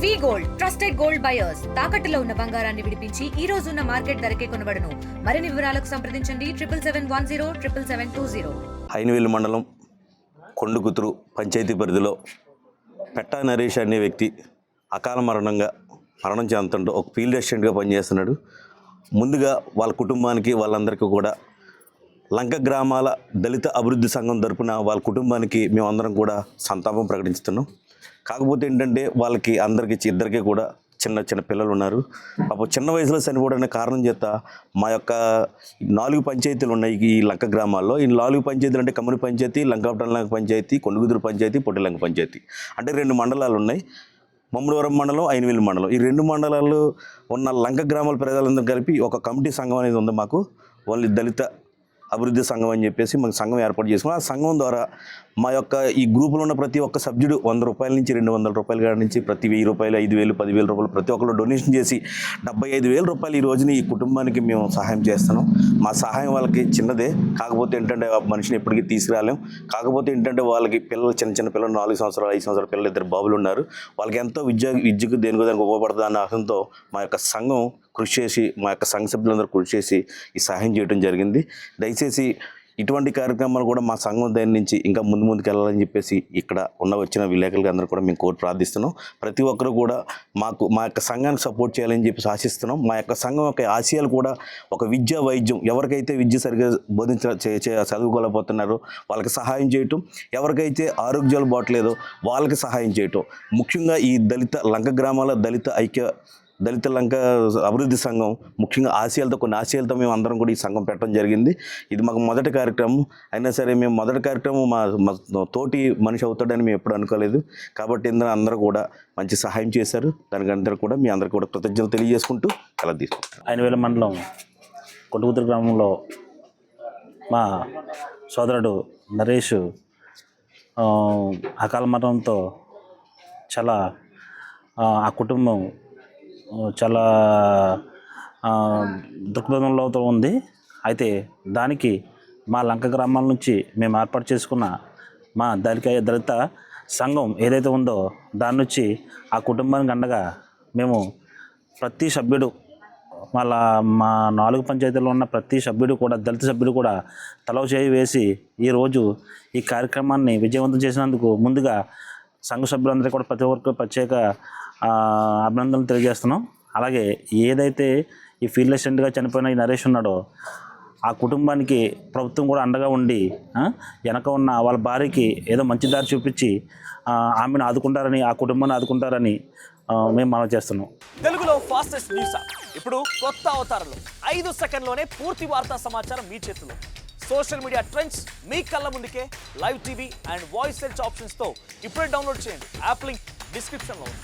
వి gold trusted gold buyers తాకట్టులో ఉన్న బంగారాన్ని విడిపించి ఈ రోజు ఉన్న మార్కెట్ ధరకే కొనబడును. మరిన్ని వివరాలకు సంప్రదించండి 77107720. హైనవేలు మండలం కొండకుతురు పంచాయతీ పరిధిలో పెట్టా నరేష్ అనే వ్యక్తి అకాల మరణం చెందుతుంటూ ఒక ఫీల్డ్ అసిస్టెంట్గా పనిచేస్తున్నాడు. ముందుగా వాళ్ళ కుటుంబానికి వాళ్ళందరికీ కూడా లంక గ్రామాల దళిత అభివృద్ధి సంఘం తరపున వాళ్ళ కుటుంబానికి మేమందరం కూడా సంతాపం ప్రకటిస్తున్నాం. కాకపోతే ఏంటంటే వాళ్ళకి ఇద్దరికీ కూడా చిన్న పిల్లలు ఉన్నారు. పాపం చిన్న వయసులో చనిపోవడానికి కారణం చేత మా యొక్క 4 పంచాయతీలు ఉన్నాయి ఈ లంక గ్రామాల్లో. ఈ 4 పంచాయతీలు అంటే కమ్మని పంచాయతీ, లంక పంచాయతీ, కొండకుదురు పంచాయతీ, పొట్టిలంక పంచాయతీ అంటే 2 మండలాలు ఉన్నాయి. మమ్మడివరం మండలం, ఐనవేలు మండలం, ఈ 2 మండలాలు ఉన్న లంక గ్రామాల ప్రజలందరూ కలిపి ఒక కమిటీ సంఘం అనేది ఉంది మాకు. వాళ్ళు దళిత అభివృద్ధి సంఘం అని చెప్పేసి మాకు సంఘం ఏర్పాటు చేసుకున్నాం. ఆ సంఘం ద్వారా మా యొక్క ఈ గ్రూపులో ఉన్న ప్రతి ఒక్క సభ్యుడు 100 రూపాయల నుంచి 200 రూపాయల కాడి నుంచి ప్రతి 1000 రూపాయలు, 5000, 10,000 రూపాయలు ప్రతి ఒక్కరు డొనేషన్ చేసి 75,000 రూపాయలు ఈ రోజున ఈ కుటుంబానికి మేము సహాయం చేస్తున్నాం. మా సహాయం వాళ్ళకి చిన్నదే, కాకపోతే ఏంటంటే మనిషిని ఎప్పటికీ తీసుకురాలేం. కాకపోతే ఏంటంటే వాళ్ళకి పిల్లలు చిన్న పిల్లలు 4 సంవత్సరాలు 5 సంవత్సరాల పిల్లలు 2 బాబులు ఉన్నారు. వాళ్ళకి ఎంతో విద్యకు దేనికో దానికి ఉపయోగపడుతుంది అన్న ఆశంతో మా యొక్క సంఘం కృషి చేసి, మా యొక్క సంఘ సభ్యులందరూ కృషి చేసి ఈ సహాయం చేయడం జరిగింది. దయచేసి ఇటువంటి కార్యక్రమాలు కూడా మా సంఘం దగ్గర నుంచి ఇంకా ముందుకు వెళ్ళాలని చెప్పేసి ఇక్కడ వచ్చిన విలేకరులు అందరూ కూడా మేము కోరి ప్రార్థిస్తున్నాం. ప్రతి ఒక్కరు కూడా మా యొక్క సంఘానికి సపోర్ట్ చేయాలని చెప్పేసి ఆశిస్తున్నాం. మా యొక్క సంఘం యొక్క ఆశయాలు కూడా ఒక విద్య, వైద్యం, ఎవరికైతే విద్య సరిగ్గా చదువుకోలేకపోతున్నారో వాళ్ళకి సహాయం చేయటం, ఎవరికైతే ఆరోగ్యాలు బాగలేదో వాళ్ళకి సహాయం చేయటం. ముఖ్యంగా ఈ లంక గ్రామాల దళిత లంక అభివృద్ధి సంఘం ముఖ్యంగా కొన్ని ఆశయాలతో మేము అందరం కూడా ఈ సంఘం పెట్టడం జరిగింది. ఇది మాకు మొదటి కార్యక్రమం అయినా సరే మేము మొదటి కార్యక్రమం మా తోటి మనిషి అవుతాడని మేము ఎప్పుడు అనుకోలేదు. కాబట్టి అందరూ కూడా మంచి సహాయం చేశారు. దానికి అందరూ కూడా మీ అందరికీ కూడా కృతజ్ఞతలు తెలియజేసుకుంటూ కలర్ తీసుకుంటాం. ఐనవేలు మండలం కొండకుదురు గ్రామంలో మా సోదరుడు నరేష్ అకాల మరణంతో చాలా ఆ కుటుంబం చాలా దృక్పథంలో ఉంది. అయితే దానికి మా లంక గ్రామాల నుంచి మేము ఏర్పాటు చేసుకున్న మా దళిత సంఘం ఏదైతే ఉందో దాని నుంచి ఆ కుటుంబానికి అండగా మేము ప్రతి సభ్యుడు మా 4 పంచాయతీల్లో ఉన్న ప్రతి సభ్యుడు కూడా దళిత సభ్యుడు కూడా తలవ చేయి వేసి ఈరోజు ఈ కార్యక్రమాన్ని విజయవంతం చేసినందుకు ముందుగా సంఘ సభ్యులందరికీ కూడా ప్రతి ఒక్కరికి ప్రత్యేక అభినందనలు తెలియజేస్తున్నాం. అలాగే ఏదైతే ఈ ఫీల్డ్ అసిస్టెంట్గా చనిపోయిన ఈ నరేష్ ఉన్నాడో ఆ కుటుంబానికి ప్రభుత్వం కూడా అండగా ఉండి వెనక ఉన్న వాళ్ళ భార్యకి ఏదో మంచి దారి చూపించి ఆమెను ఆదుకుంటారని, ఆ కుటుంబాన్ని ఆదుకుంటారని మేము మనవి చేస్తున్నాం. తెలుగులో ఫాస్టెస్ట్ న్యూస్ ఇప్పుడు కొత్త అవతారంలో 5 సెకండ్లోనే పూర్తి వార్తా సమాచారం మీ చేతిలో. సోషల్ మీడియా ట్రెండ్స్ మీ కళ్ళ ముందుకే live TV and voice search ఆప్షన్స్తో ఇప్పుడే డౌన్లోడ్ చేయండి. యాప్ లింక్ డిస్క్రిప్షన్లో ఉంది.